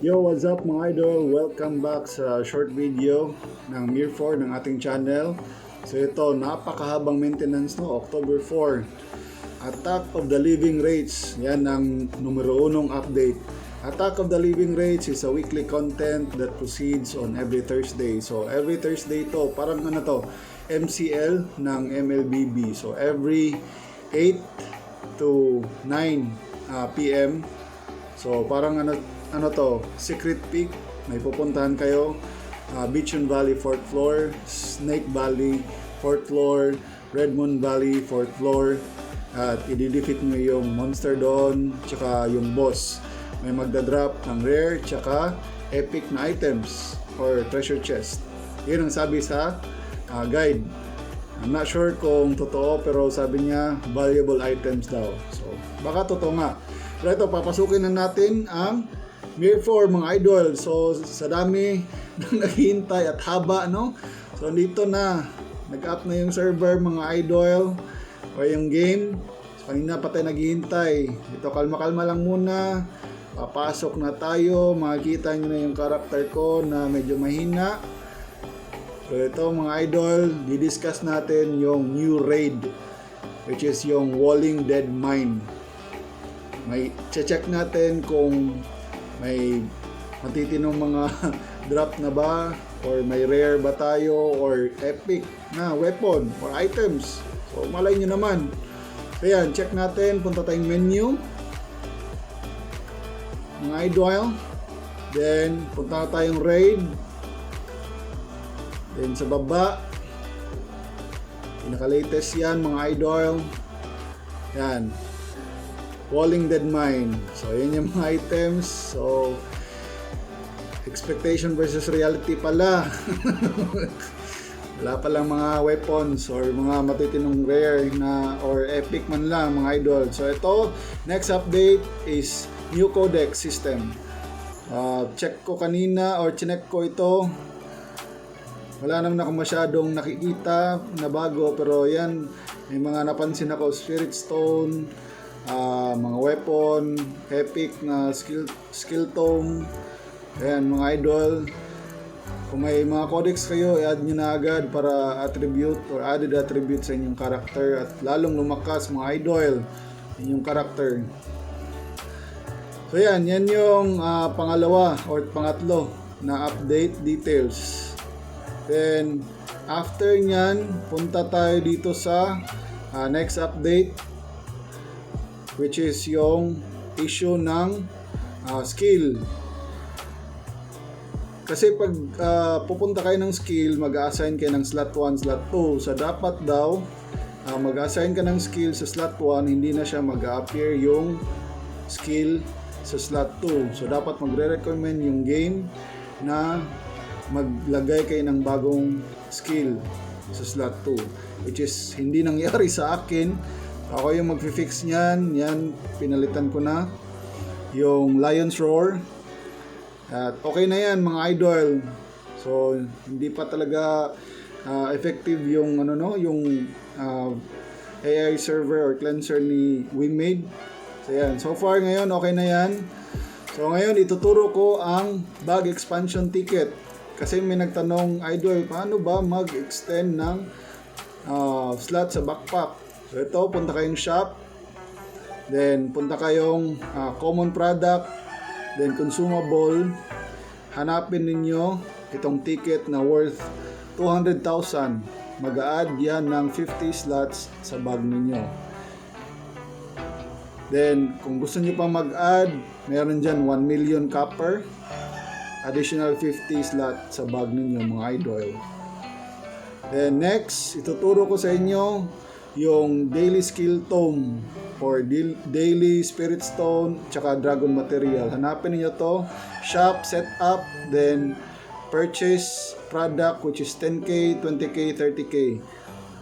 Yo, what's up mga idol? Welcome back sa short video ng Mir4 ng ating channel. So ito, napakahabang maintenance no, October 4. Attack of the Living Wraiths. Yan ang numero 1 update. Attack of the Living Wraiths is a weekly content that proceeds on every Thursday. So every Thursday to, parang ano to, MCL ng MLBB. So every 8 to 9 PM. So parang ano to, Secret Peak, may pupuntahan kayo, Beachon Valley 4th floor, Snake Valley 4th floor, Red Moon Valley 4th floor, at i-defeat nyo yung monster doon, tsaka yung boss. May magdadrop ng rare, tsaka epic na items or treasure chest. Yun ang sabi sa guide. I'm not sure kung totoo, pero sabi niya valuable items daw. So baka totoo nga. Pero ito, papasukin na natin ang Mir4 mga idol. So sa dami nang naghihintay at haba no. So dito na nag-up na yung server mga idol o yung game. So kanina pa tayo naghihintay. Dito kalma-kalma lang muna. Papasok na tayo. Makikita nyo na yung karakter ko na medyo mahina. So ito mga idol, di-discuss natin yung new raid, which is yung Walling Dead Mine. May check natin kung may matitinong mga drop na ba, or may rare ba tayo, or epic na weapon or items. So malay nyo naman. So yan, check natin. Punta tayong menu mga idol. Then punta tayong raid. Then sa baba, pinaka-latest yan mga idol. Yan, Walling Dead Mine. So yan yung mga items. So expectation versus reality pala. Wala palang mga weapons or mga matitinong rare na or epic man lang mga idol. So ito, next update is new codex system. Check ko kanina or chinek ko ito. Wala naman ako masyadong nakikita na bago, pero yan, may mga napansin ako, Spirit Stone, mga weapon, epic na skill tome. Ayan mga idol, kung may mga codex kayo, i-add nyo na agad para attribute or added attribute sa inyong character at lalong lumakas mga idol inyong character. So yan yung pangalawa or pangatlo na update details. Then after nyan, punta tayo dito sa next update, which is yung issue ng skill. Kasi pag pupunta kayo ng skill, mag-assign kayo ng slot 1, slot 2. So dapat daw mag-assign ka ng skill sa slot 1, hindi na siya mag-appear yung skill sa slot 2. So dapat magre-recommend yung game na maglagay kayo ng bagong skill sa slot 2, which is hindi nangyari sa akin. Ako yung mag-fix niyan. Yan, pinalitan ko na yung Lion's Roar. At okay na yan mga idol. So hindi pa talaga effective yung yung AI server or cleanser ni Wingmade. So yan, so far ngayon okay na yan. So ngayon ituturo ko ang bag expansion ticket. Kasi may nagtanong, idol, paano ba mag-extend ng slot sa backpack? So ito, punta kayong shop, then punta kayong common product, then consumable, hanapin ninyo itong ticket na worth 200,000. Mag-a-add yan ng 50 slots sa bag ninyo. Then kung gusto nyo pa mag-add, meron dyan 1 million copper, additional 50 slot sa bag ninyo mga idol. Then next, ituturo ko sa inyo yung daily skill tome or daily spirit stone tsaka dragon material. Hanapin niyo to, shop, setup, then purchase product, which is 10k, 20k, 30k.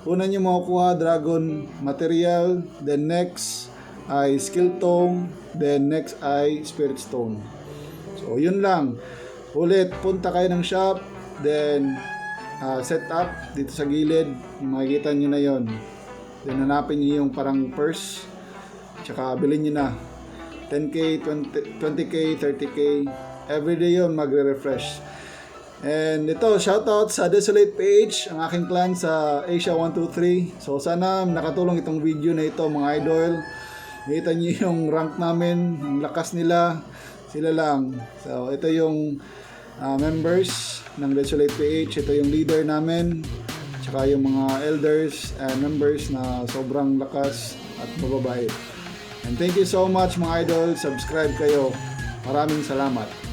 Una niyo makukuha dragon material, then next ay skill tome, then next ay spirit stone. So yun lang. Ulit, punta kayo ng shop, then set up dito sa gilid, makikita nyo na yon. Then hanapin nyo yung parang purse, tsaka bilhin nyo na 10k, 20k, 30k, Everyday yun magre-refresh. And ito, shoutout sa Desolate PH, ang aking clan sa Asia 123. So sana nakatulong itong video na ito mga idol. Nakita niyo yung rank namin, yung lakas nila, sila lang. So ito yung members ng Desolate PH, ito yung leader namin, tsaka yung mga elders and members na sobrang lakas at mababait. And thank you so much mga idol, subscribe kayo. Maraming salamat.